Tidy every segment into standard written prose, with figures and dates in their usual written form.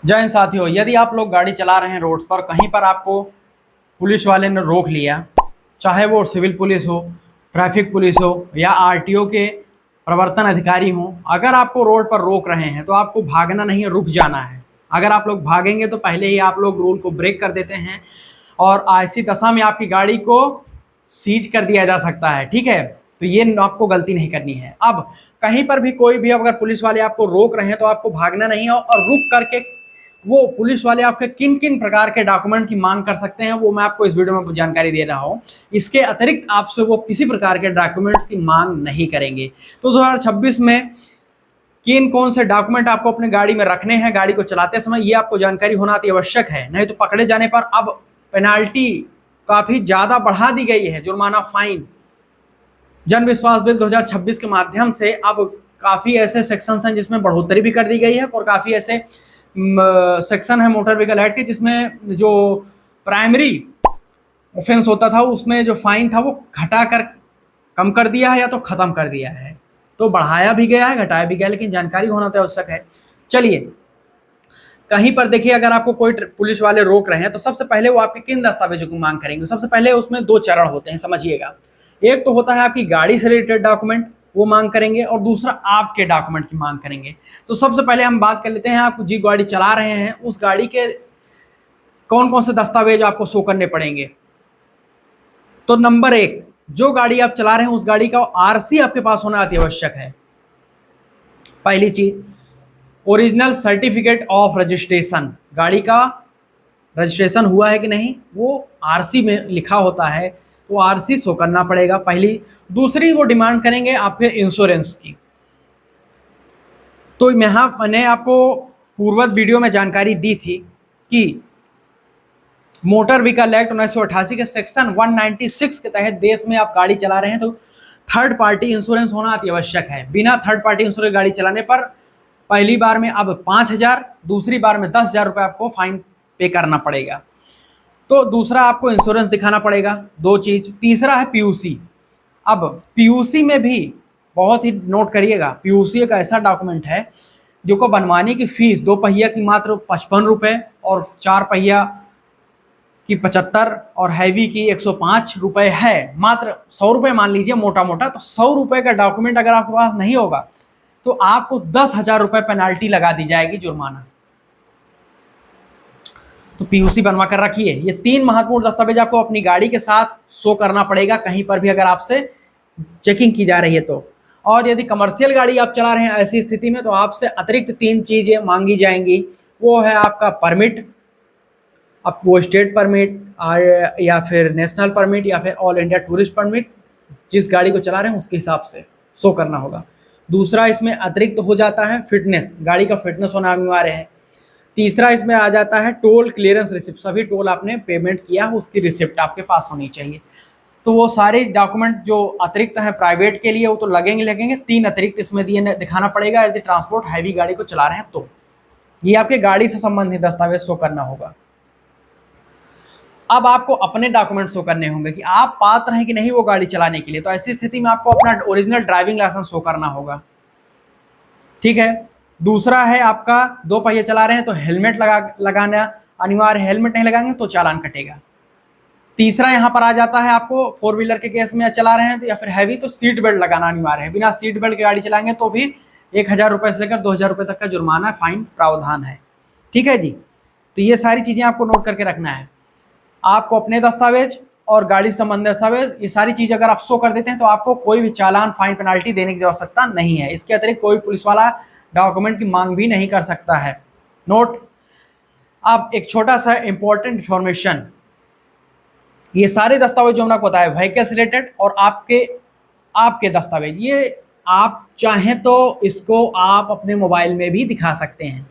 जय हिंद साथियों, यदि आप लोग गाड़ी चला रहे हैं रोड पर, कहीं पर आपको पुलिस वाले ने रोक लिया, चाहे वो सिविल पुलिस हो, ट्रैफिक पुलिस हो या आरटीओ के प्रवर्तन अधिकारी हों, अगर आपको रोड पर रोक रहे हैं तो आपको भागना नहीं है, रुक जाना है। अगर आप लोग भागेंगे तो पहले ही आप लोग रूल को ब्रेक कर देते हैं और ऐसी दशा में आपकी गाड़ी को सीज कर दिया जा सकता है। ठीक है, तो ये आपको गलती नहीं करनी है। अब कहीं पर भी कोई भी अगर पुलिस वाले आपको रोक रहे हैं तो आपको भागना नहीं है और रुक करके वो पुलिस वाले आपके किन किन प्रकार के डॉक्यूमेंट की मांग कर सकते हैं वो मैं आपको इस वीडियो में जानकारी दे रहा हूं। इसके अतिरिक्त आपसे वो किसी प्रकार के डॉक्यूमेंट्स की मांग नहीं करेंगे। तो 2026 में किन कौन से डॉक्यूमेंट आपको अपने गाड़ी में रखने हैं गाड़ी को चलाते समय, ये आपको जानकारी होना अति आवश्यक है। नहीं तो पकड़े जाने पर अब पेनाल्टी काफी ज्यादा बढ़ा दी गई है, जुर्माना, फाइन। जन विश्वास बिल 2026 के माध्यम से अब काफी ऐसे सेक्शन हैं जिसमें बढ़ोतरी भी कर दी गई है और काफी ऐसे सेक्शन है मोटर व्हीकल एक्ट के जिसमें जो प्राइमरी ऑफेंस होता था उसमें जो फाइन था वो घटा कर कम कर दिया है या तो खत्म कर दिया है। तो बढ़ाया भी गया है, घटाया भी गया, लेकिन जानकारी होना तो आवश्यक है। चलिए, कहीं पर देखिए, अगर आपको कोई पुलिस वाले रोक रहे हैं तो सबसे पहले वो आपके किन दस्तावेजों की मांग करेंगे। सबसे पहले उसमें दो चरण होते हैं, समझिएगा। एक तो होता है आपकी गाड़ी से रिलेटेड डॉक्यूमेंट, वो मांग करेंगे, और दूसरा आपके डॉक्यूमेंट की मांग करेंगे। तो सबसे पहले हम बात कर लेते हैं, आप जी गाड़ी चला रहे हैं उस गाड़ी के कौन कौन से दस्तावेज आपको शो करने पड़ेंगे। तो नंबर एक, जो गाड़ी आप चला रहे हैं उस गाड़ी का आरसी आपके पास होना अति आवश्यक है। पहली चीज, ओरिजिनल सर्टिफिकेट ऑफ रजिस्ट्रेशन, गाड़ी का रजिस्ट्रेशन हुआ है कि नहीं वो आरसी में लिखा होता है, तो आरसी शो करना पड़ेगा पहली। दूसरी, वो डिमांड करेंगे आपके इंश्योरेंस की। तो मैंने आपको पूर्वज वीडियो में जानकारी दी थी कि मोटर व्हीकल एक्ट 1988 के सेक्शन 196 के तहत देश में आप गाड़ी चला रहे हैं तो थर्ड पार्टी इंश्योरेंस होना अति आवश्यक है। बिना थर्ड पार्टी इंश्योरेंस गाड़ी चलाने पर पहली बार में अब 5,000, दूसरी बार में 10,000 रुपये आपको फाइन पे करना पड़ेगा। तो दूसरा, आपको इंश्योरेंस दिखाना पड़ेगा, दो चीज। तीसरा है पीयूसी। अब पीयूसी में भी बहुत ही नोट करिएगा, पीयूसी एक ऐसा डॉक्यूमेंट है जो को बनवाने की फीस 2 पहिया की मात्र 55 रुपये और 4 पहिया की 75 और हैवी की 105 रुपये है। मात्र 100 रुपये मान लीजिए मोटा मोटा। तो 100 रुपये का डॉक्यूमेंट अगर आपके पास नहीं होगा तो आपको 10,000 रुपये पेनाल्टी लगा दी जाएगी, जुर्माना। तो पीयूसी बनवा कर रखिए। ये 3 महत्वपूर्ण दस्तावेज आपको अपनी गाड़ी के साथ शो करना पड़ेगा कहीं पर भी अगर आपसे चेकिंग की जा रही है तो। और यदि कमर्शियल गाड़ी आप चला रहे हैं ऐसी स्थिति में तो आपसे अतिरिक्त 3 चीजें मांगी जाएंगी। वो है आपका परमिट, आपको स्टेट परमिट या फिर नेशनल परमिट या फिर ऑल इंडिया टूरिस्ट परमिट, जिस गाड़ी को चला रहे हैं उसके हिसाब से शो करना होगा। दूसरा, इसमें अतिरिक्त हो जाता है फिटनेस, गाड़ी का फिटनेस होना अनिवार्य है। तीसरा, इसमें आ जाता है टोल क्लियरेंस रिसिप्ट, सभी टोल आपने पेमेंट किया उसकी रिसिप्ट आपके पास होनी चाहिए। तो वो सारे डॉक्यूमेंट जो अतिरिक्त हैं प्राइवेट के लिए वो तो लगेंगे। 3 अतिरिक्त इसमें दिखाना पड़ेगा यदि ट्रांसपोर्ट हैवी गाड़ी को चला रहे हैं तो। ये आपके गाड़ी से संबंधित दस्तावेज शो करना होगा। अब आपको अपने डॉक्यूमेंट शो करने होंगे कि आप पात्र हैं कि नहीं वो गाड़ी चलाने के लिए। तो ऐसी स्थिति में आपको अपना ओरिजिनल ड्राइविंग लाइसेंस शो करना होगा। ठीक है। दूसरा है आपका 2 पहिए चला रहे हैं तो हेलमेट लगाना अनिवार्य है, हेलमेट नहीं लगाएंगे तो चालान कटेगा। तीसरा यहाँ पर आ जाता है आपको 4 व्हीलर के केस में चला रहे हैं तो या फिर हैवी तो सीट बेल्ट लगाना अनिवार्य है। बिना सीट बेल्ट की गाड़ी चलाएंगे तो भी 1,000 रुपये से लेकर 2,000 रुपये तक का जुर्माना, फाइन प्रावधान है। ठीक है जी। तो ये सारी चीजें आपको नोट करके रखना है। आपको अपने दस्तावेज और गाड़ी से संबंधित दस्तावेज, ये सारी चीज अगर आप शो कर देते हैं तो आपको कोई भी चालान, फाइन, पेनाल्टी देने की आवश्यकता नहीं है। इसके अतिरिक्त कोई पुलिस वाला डॉक्यूमेंट की मांग भी नहीं कर सकता है। नोट। अब एक छोटा सा इंपॉर्टेंट इंफॉर्मेशन, ये सारे दस्तावेज जो हमने आपको बताया व्हीकल से रिलेटेड और आपके दस्तावेज, ये आप चाहें तो इसको आप अपने मोबाइल में भी दिखा सकते हैं।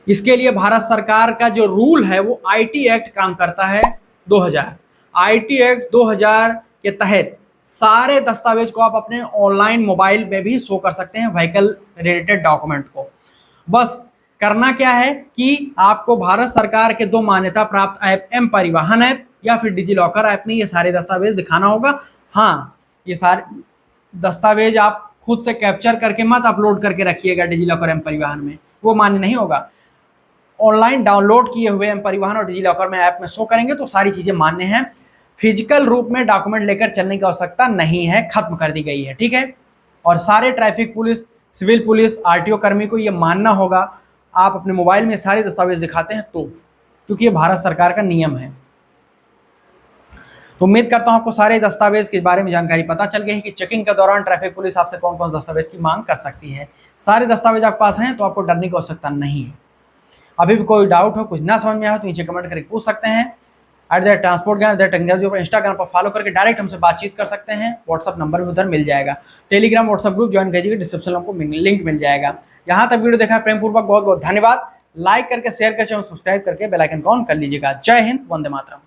इसके लिए भारत सरकार का जो रूल है वो आईटी एक्ट काम करता है 2000। आईटी एक्ट 2000 के तहत सारे दस्तावेज को आप अपने ऑनलाइन मोबाइल में भी शो कर सकते हैं, व्हीकल रिलेटेड डॉक्यूमेंट को। बस करना क्या है कि आपको भारत सरकार के 2 मान्यता प्राप्त ऐप, एम परिवहन ऐप या फिर डिजी लॉकर ऐप में ये सारे दस्तावेज दिखाना होगा। हाँ, ये सारे दस्तावेज आप खुद से कैप्चर करके मत अपलोड करके रखिएगा डिजी लॉकर, एम परिवहन में, वो मान्य नहीं होगा। ऑनलाइन डाउनलोड किए हुए एम परिवहन और डिजीलॉकर में ऐप में शो करेंगे तो सारी चीज़ें मान्य हैं। फिजिकल रूप में डॉक्यूमेंट लेकर चलने की आवश्यकता नहीं है, खत्म कर दी गई है, ठीक है। और सारे traffic police, civil police, RTO कर्मी को ये मानना होगा, आप अपने मोबाइल में सारे दस्तावेज दिखाते हैं तो, क्योंकि ये भारत सरकार का नियम है। तो उम्मीद करता हूं आपको सारे दस्तावेज के बारे में जानकारी पता चल गई है कि चेकिंग के दौरान ट्रैफिक पुलिस आपसे कौन कौन दस्तावेज की मांग कर सकती है। सारे दस्तावेज आपके पास हैं तो आपको डरने की आवश्यकता नहीं है। अभी भी कोई डाउट हो, कुछ ना समझ में आया तो नीचे कमेंट करके पूछ सकते हैं। @ट्रांसपोर्ट ज्ञान टेक्नोलॉजी पर इंस्टाग्राम पर फॉलो करके डायरेक्ट हमसे बातचीत कर सकते हैं। व्हाट्सअप नंबर भी उधर मिल जाएगा। टेलीग्राम व्हाट्सअप ग्रुप ज्वाइन कीजिए, डिस्क्रिप्शन में आपको लिंक मिल जाएगा। यहाँ तक वीडियो देखा प्रेम पूर्वक बहुत बहुत धन्यवाद। लाइक करके शेयर करके चैनल सब्सक्राइब करके बेल आइकन ऑन कर लीजिएगा। जय हिंद, वंदे मातरम।